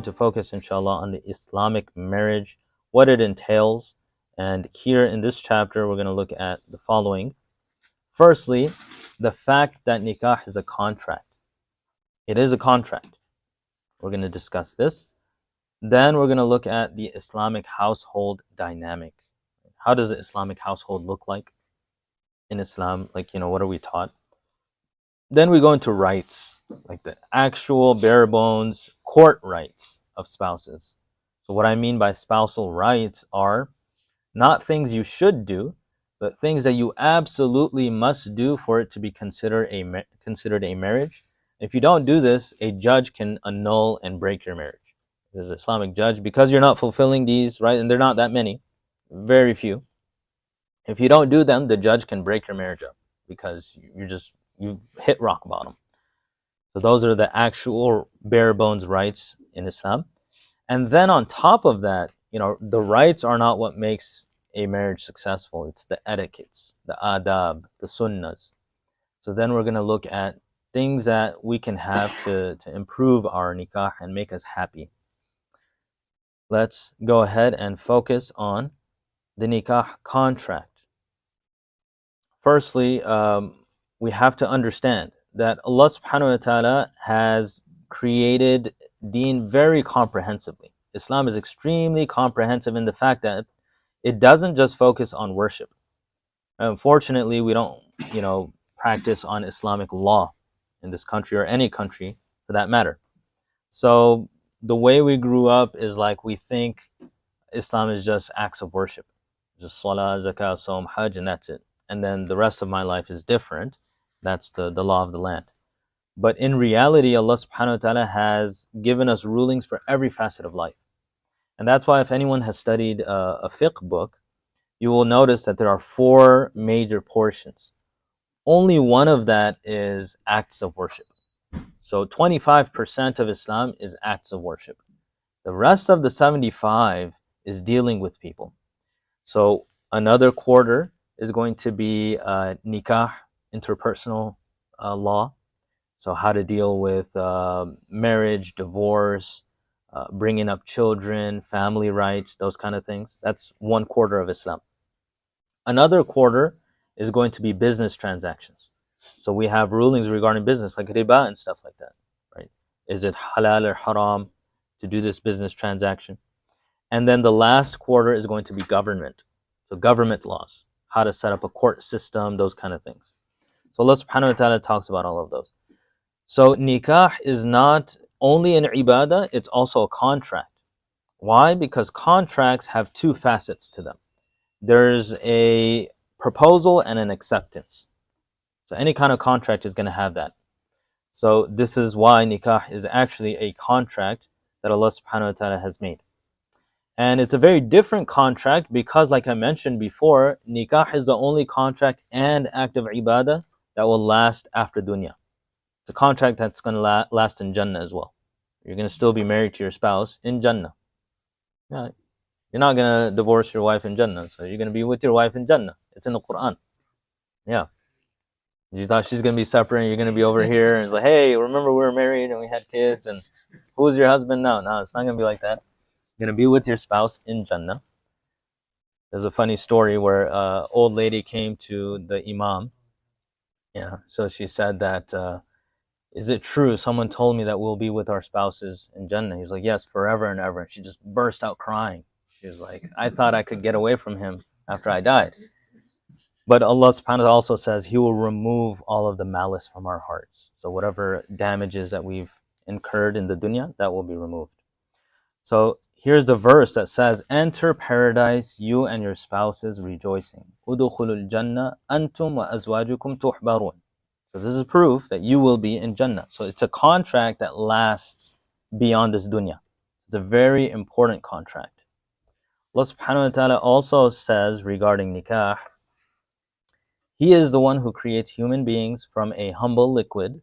going to focus, inshallah, on the Islamic marriage, what it entails. And here in this chapter, we're going to look at the following. Firstly, the fact that nikah is a contract. It is a contract. We're going to discuss this. Then we're going to look at the Islamic household dynamic. How does the Islamic household look like in Islam? Like, what are we taught? Then we go into rights, like the actual bare bones court rights of spouses. So what I mean by spousal rights are not things you should do, but things that you absolutely must do for it to be considered a marriage. If you don't do this, a judge can annul and break your marriage. There's an Islamic judge, because you're not fulfilling these, right? And they're not that many, very few. If you don't do them, the judge can break your marriage up because you've hit rock bottom. So those are the actual bare bones rights in Islam. And then on top of that, the rights are not what makes a marriage successful. It's the etiquettes, the adab, the sunnahs. So then we're going to look at things that we can have to improve our nikah and make us happy. Let's go ahead and focus on the nikah contract. Firstly, we have to understand that Allah subhanahu wa ta'ala has created deen very comprehensively. Islam is extremely comprehensive in the fact that it doesn't just focus on worship. Unfortunately, we don't, practice on Islamic law in this country or any country for that matter. So the way we grew up is like we think Islam is just acts of worship. Just salah, zakah, sawm, hajj, and that's it. And then the rest of my life is different. That's the law of the land. But in reality, Allah subhanahu wa ta'ala has given us rulings for every facet of life. And that's why if anyone has studied a fiqh book, you will notice that there are 4 major portions. Only one of that is acts of worship. So 25% of Islam is acts of worship. The rest of the 75 is dealing with people. So another quarter is going to be nikah, interpersonal law. So how to deal with marriage, divorce, bringing up children, family rights, those kind of things. That's 1/4 of Islam. Another quarter is going to be business transactions. So we have rulings regarding business, like riba and stuff like that, right? Is it halal or haram to do this business transaction? And then the last quarter is going to be government. So government laws, how to set up a court system, those kind of things. So Allah subhanahu wa ta'ala talks about all of those. So nikah is not only an ibadah, it's also a contract. Why? Because contracts have 2 facets to them. There's a proposal and an acceptance. So any kind of contract is going to have that. So this is why nikah is actually a contract that Allah subhanahu wa ta'ala has made. And it's a very different contract because, like I mentioned before, nikah is the only contract and act of ibadah that will last after dunya. It's a contract that's going to last in Jannah as well. You're going to still be married to your spouse in Jannah. Yeah. You're not going to divorce your wife in Jannah, so you're going to be with your wife in Jannah. It's in the Quran. Yeah. You thought she's going to be separate and you're going to be over here and it's like, hey, remember we were married and we had kids and who's your husband now? No, it's not going to be like that. You're going to be with your spouse in Jannah. There's a funny story where an old lady came to the imam. Yeah, so she said that, is it true? Someone told me that we'll be with our spouses in Jannah. He's like, yes, forever and ever. She just burst out crying. She was like, I thought I could get away from him after I died. But Allah subhanahu wa ta'ala also says He will remove all of the malice from our hearts. So whatever damages that we've incurred in the dunya, that will be removed. So here's the verse that says, enter paradise, you and your spouses rejoicing. Udkhulul jannah antum wa azwajukum tuhbarun. So this is proof that you will be in Jannah. So it's a contract that lasts beyond this dunya. It's a very important contract. Allah subhanahu wa ta'ala also says regarding nikah, He is the one who creates human beings from a humble liquid,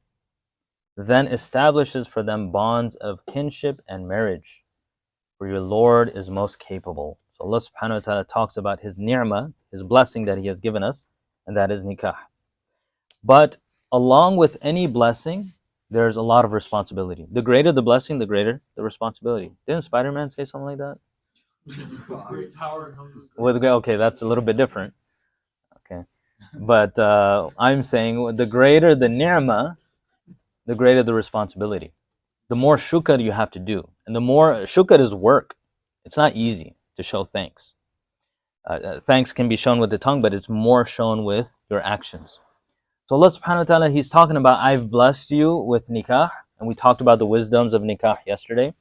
then establishes for them bonds of kinship and marriage. For your Lord is most capable. So Allah subhanahu wa ta'ala talks about His ni'mah, His blessing that He has given us, and that is nikah. But along with any blessing, there's a lot of responsibility. The greater the blessing, the greater the responsibility. Didn't Spider-Man say something like that? Okay, that's a little bit different. Okay, but I'm saying the greater the ni'mah, the greater the responsibility. The more shukr you have to do, and the more shukr is work. It's not easy to show thanks. Thanks can be shown with the tongue, but it's more shown with your actions. So Allah subhanahu wa ta'ala, He's talking about, I've blessed you with nikah, and we talked about the wisdoms of nikah yesterday,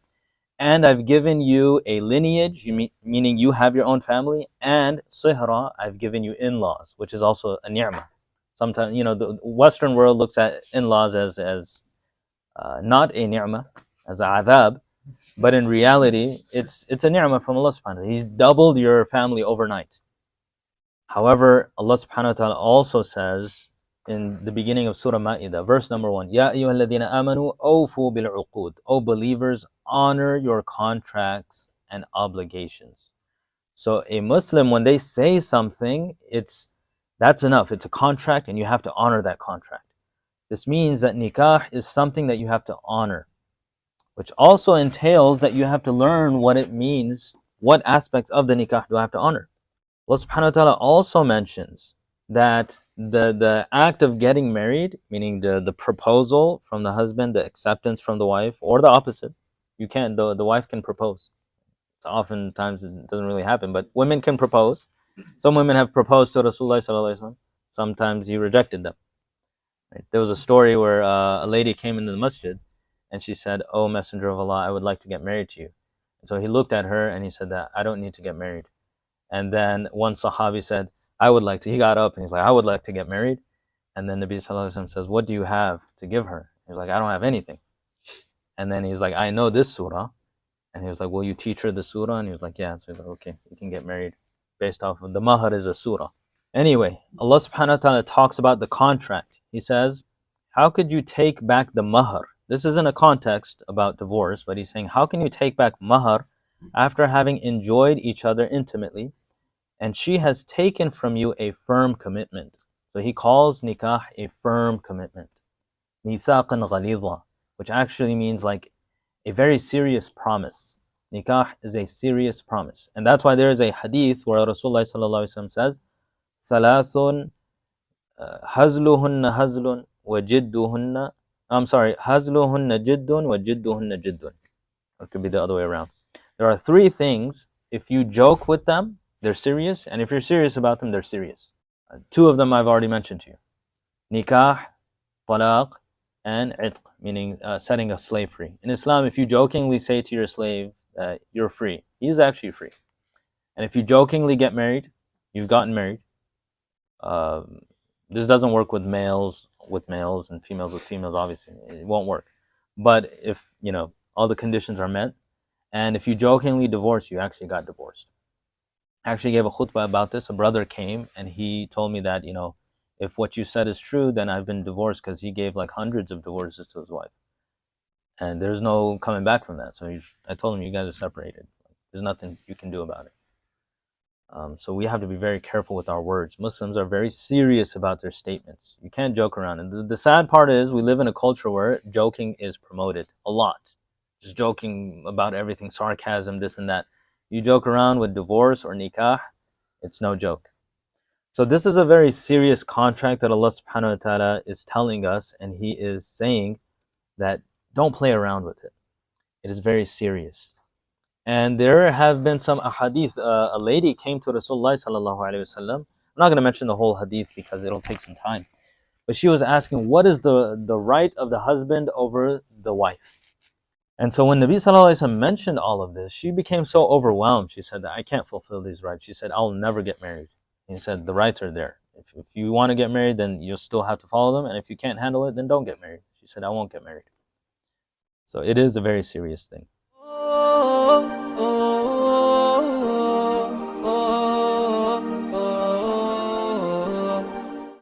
and I've given you a lineage, meaning you have your own family, and sihra, I've given you in-laws, which is also a ni'mah. Sometimes, the Western world looks at in-laws as not a ni'mah, as a adhab, but in reality, it's a ni'mah from Allah subhanahu wa ta'ala. He's doubled your family overnight. However, Allah subhanahu wa ta'ala also says in the beginning of Surah Ma'idah, verse number 1, Ya ayyuhalladhina amanu awfu bil'uqud. O believers, honor your contracts and obligations. So a Muslim, when they say something, that's enough. It's a contract and you have to honor that contract. This means that nikah is something that you have to honor, which also entails that you have to learn what it means, what aspects of the nikah do I have to honor. Allah subhanahu wa ta'ala also mentions that the act of getting married, meaning the proposal from the husband, the acceptance from the wife, or the opposite, the wife can propose. So oftentimes it doesn't really happen, but women can propose. Some women have proposed to Rasulullah sallallahu alaihi wasallam. Sometimes he rejected them. Right? There was a story where a lady came into the masjid and she said, "Oh, Messenger of Allah, I would like to get married to you." And so he looked at her and he said that I don't need to get married. And then one Sahabi said, he got up and he's like, I would like to get married. And then Nabi Sallallahu Alaihi Wasallam says, what do you have to give her? He's like, I don't have anything. And then he's like, I know this surah. And he was like, will you teach her the surah? And he was like, yeah. So he's like, okay, we can get married based off of the mahar is a surah. Anyway, Allah subhanahu wa ta'ala talks about the contract. He says, how could you take back the mahar? This isn't a context about divorce, but he's saying, how can you take back mahar after having enjoyed each other intimately, and she has taken from you a firm commitment? So he calls nikah a firm commitment. Mithaqan ghalidha, which actually means like a very serious promise. Nikah is a serious promise. And that's why there is a hadith where Rasulullah sallallahu alaihi wasallam says, Thalathun hazluhunna hazlun wa jidduhunna. Hazluhunna jiddun wa jidduhunna jiddun. Or it could be the other way around. There are three things. If you joke with them, they're serious. And if you're serious about them, they're serious. Two of them I've already mentioned to you. Nikah, talaq, and itq, meaning setting a slave free. In Islam, if you jokingly say to your slave, you're free, he's actually free. And if you jokingly get married, you've gotten married. This doesn't work with males and females with females, obviously. It won't work. But if, all the conditions are met, and if you jokingly divorce, you actually got divorced. I actually gave a khutbah about this. A brother came and he told me that, if what you said is true, then I've been divorced, because he gave like hundreds of divorces to his wife. And there's no coming back from that. So I told him, you guys are separated. There's nothing you can do about it. So we have to be very careful with our words. Muslims are very serious about their statements. You can't joke around. And the sad part is we live in a culture where joking is promoted a lot. Just joking about everything, sarcasm, this and that. You joke around with divorce or nikah, it's no joke. So this is a very serious contract that Allah subhanahu wa ta'ala is telling us, and He is saying that don't play around with it. It is very serious. And there have been some ahadith. A lady came to Rasulullah sallallahu alaihi wasallam. I'm not going to mention the whole hadith because it'll take some time. But she was asking, what is the right of the husband over the wife? And so when Nabi sallallahu alaihi wasallam mentioned all of this, she became so overwhelmed. She said that I can't fulfill these rights. She said, I'll never get married. And he said, the rights are there. If you want to get married, then you'll still have to follow them. And if you can't handle it, then don't get married. She said, I won't get married. So it is a very serious thing.